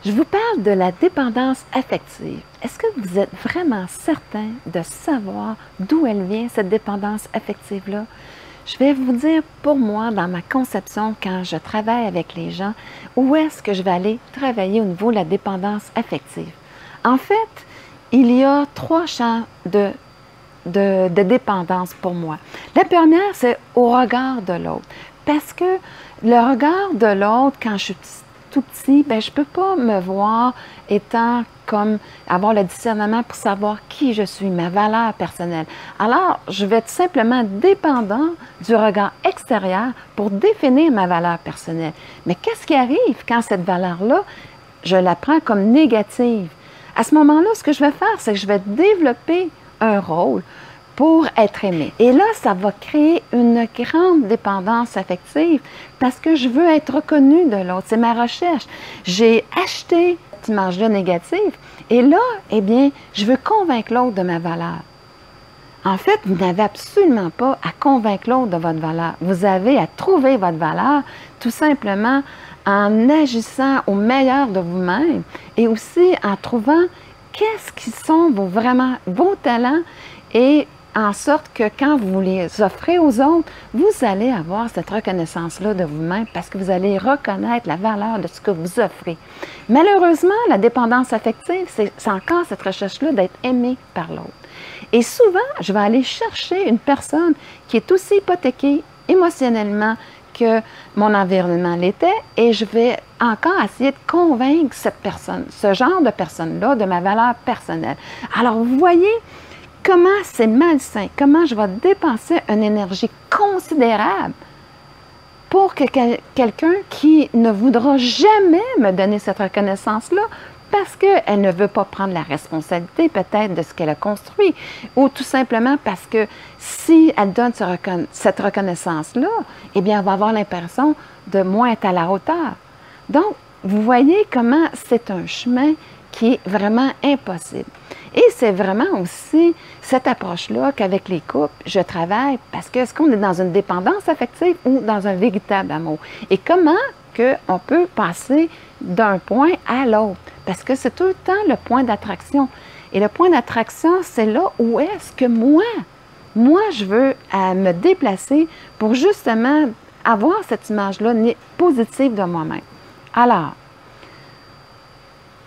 Je vous parle de la dépendance affective. Est-ce que vous êtes vraiment certain de savoir d'où elle vient, cette dépendance affective-là? Je vais vous dire, pour moi, dans ma conception, quand je travaille avec les gens, où est-ce que je vais aller travailler au niveau de la dépendance affective? En fait, il y a 3 champs de dépendance pour moi. La première, c'est au regard de l'autre. Parce que le regard de l'autre, quand je suis tout petit, bien, je ne peux pas me voir étant comme avoir le discernement pour savoir qui je suis, ma valeur personnelle. Alors, je vais être simplement dépendant du regard extérieur pour définir ma valeur personnelle. Mais qu'est-ce qui arrive quand cette valeur-là, je la prends comme négative? À ce moment-là, ce que je vais faire, c'est que je vais développer un rôle pour être aimé. Et là, ça va créer une grande dépendance affective parce que je veux être reconnue de l'autre. C'est ma recherche. J'ai acheté cette image-là négative et là, eh bien, je veux convaincre l'autre de ma valeur. En fait, vous n'avez absolument pas à convaincre l'autre de votre valeur. Vous avez à trouver votre valeur tout simplement en agissant au meilleur de vous-même et aussi en trouvant qu'est-ce qui sont vraiment vos talents et en sorte que quand vous les offrez aux autres, vous allez avoir cette reconnaissance-là de vous-même parce que vous allez reconnaître la valeur de ce que vous offrez. Malheureusement, la dépendance affective, c'est encore cette recherche-là d'être aimé par l'autre. Et souvent, je vais aller chercher une personne qui est aussi hypothéquée émotionnellement que mon environnement l'était et je vais encore essayer de convaincre cette personne, ce genre de personne-là, de ma valeur personnelle. Alors, vous voyez comment c'est malsain, comment je vais dépenser une énergie considérable pour que quelqu'un qui ne voudra jamais me donner cette reconnaissance-là parce qu'elle ne veut pas prendre la responsabilité peut-être de ce qu'elle a construit ou tout simplement parce que si elle donne cette reconnaissance-là, eh bien, elle va avoir l'impression de moins être à la hauteur. Donc, vous voyez comment c'est un chemin qui est vraiment impossible. Et c'est vraiment aussi cette approche-là qu'avec les couples, je travaille parce que est-ce qu'on est dans une dépendance affective ou dans un véritable amour? Et comment qu'on peut passer d'un point à l'autre? Parce que c'est tout le temps le point d'attraction. Et le point d'attraction, c'est là où est-ce que moi, je veux me déplacer pour justement avoir cette image-là positive de moi-même. Alors,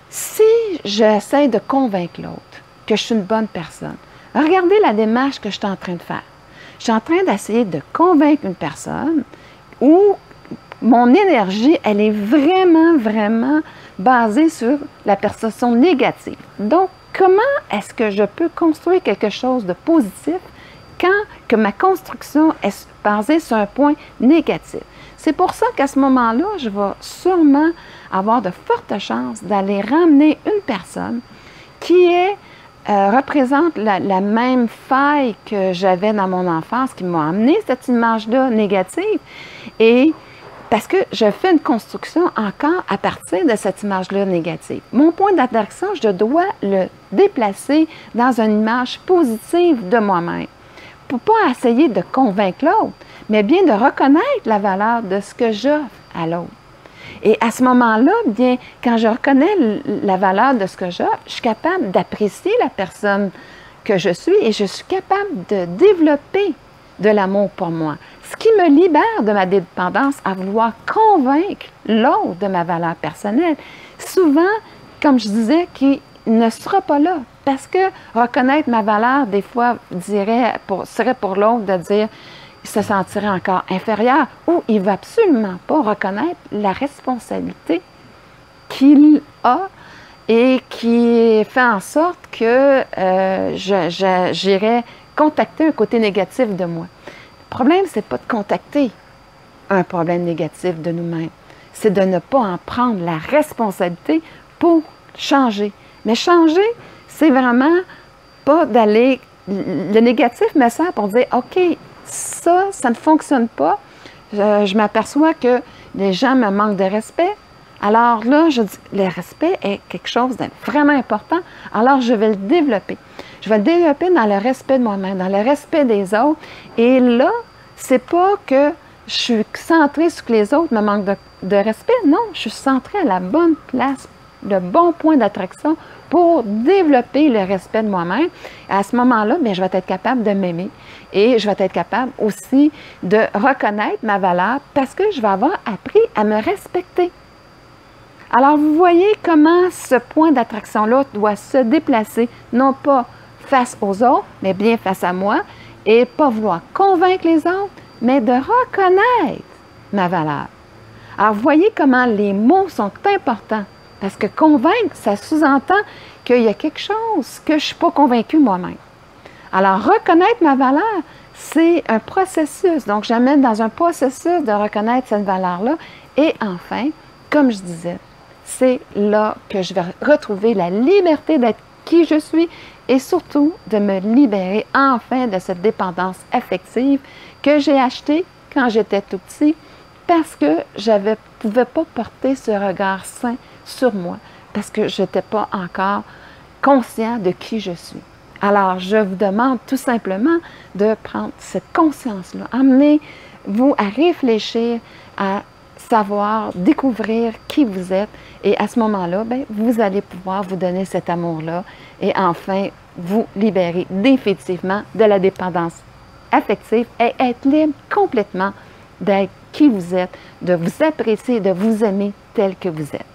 si j'essaie de convaincre l'autre que je suis une bonne personne, regardez la démarche que je suis en train de faire. Je suis en train d'essayer de convaincre une personne où mon énergie, elle est vraiment, vraiment basée sur la perception négative. Donc, comment est-ce que je peux construire quelque chose de positif quand que ma construction est basée sur un point négatif? C'est pour ça qu'à ce moment-là, je vais sûrement avoir de fortes chances d'aller ramener une personne qui représente la même faille que j'avais dans mon enfance, qui m'a amené cette image-là négative. Et parce que je fais une construction encore à partir de cette image-là négative. Mon point d'attraction, je dois le déplacer dans une image positive de moi-même. Pour ne pas essayer de convaincre l'autre, mais bien de reconnaître la valeur de ce que j'offre à l'autre. Et à ce moment-là, bien, quand je reconnais la valeur de ce que j'offre, je suis capable d'apprécier la personne que je suis et je suis capable de développer de l'amour pour moi. Ce qui me libère de ma dépendance à vouloir convaincre l'autre de ma valeur personnelle. Souvent, comme je disais, qui ne sera pas là. Parce que reconnaître ma valeur, des fois, serait pour l'autre de dire il se sentirait encore inférieur ou il ne va absolument pas reconnaître la responsabilité qu'il a et qui fait en sorte que j'irai contacter un côté négatif de moi. Le problème, ce n'est pas de contacter un problème négatif de nous-mêmes. C'est de ne pas en prendre la responsabilité pour changer. Mais changer, c'est vraiment pas d'aller... Le négatif me sert pour dire, OK, ça ne fonctionne pas. Je m'aperçois que les gens me manquent de respect. Alors là, je dis, le respect est quelque chose de vraiment important. Alors, je vais le développer. Je vais le développer dans le respect de moi-même, dans le respect des autres. Et là, c'est pas que je suis centrée sur que les autres me manquent de respect. Non, je suis centrée à la bonne place le bon point d'attraction pour développer le respect de moi-même. À ce moment-là, bien, je vais être capable de m'aimer et je vais être capable aussi de reconnaître ma valeur parce que je vais avoir appris à me respecter. Alors, vous voyez comment ce point d'attraction-là doit se déplacer, non pas face aux autres, mais bien face à moi, et pas vouloir convaincre les autres, mais de reconnaître ma valeur. Alors, vous voyez comment les mots sont importants, parce que convaincre, ça sous-entend qu'il y a quelque chose que je ne suis pas convaincue moi-même. Alors, reconnaître ma valeur, c'est un processus. Donc, j'amène dans un processus de reconnaître cette valeur-là. Et enfin, comme je disais, c'est là que je vais retrouver la liberté d'être qui je suis et surtout de me libérer enfin de cette dépendance affective que j'ai achetée quand j'étais tout petit parce que je ne pouvais pas porter ce regard sain sur moi, parce que je n'étais pas encore conscient de qui je suis. Alors, je vous demande tout simplement de prendre cette conscience-là. Amenez-vous à réfléchir, à savoir, découvrir qui vous êtes. Et à ce moment-là, bien, vous allez pouvoir vous donner cet amour-là et enfin vous libérer définitivement de la dépendance affective et être libre complètement d'être qui vous êtes, de vous apprécier, de vous aimer tel que vous êtes.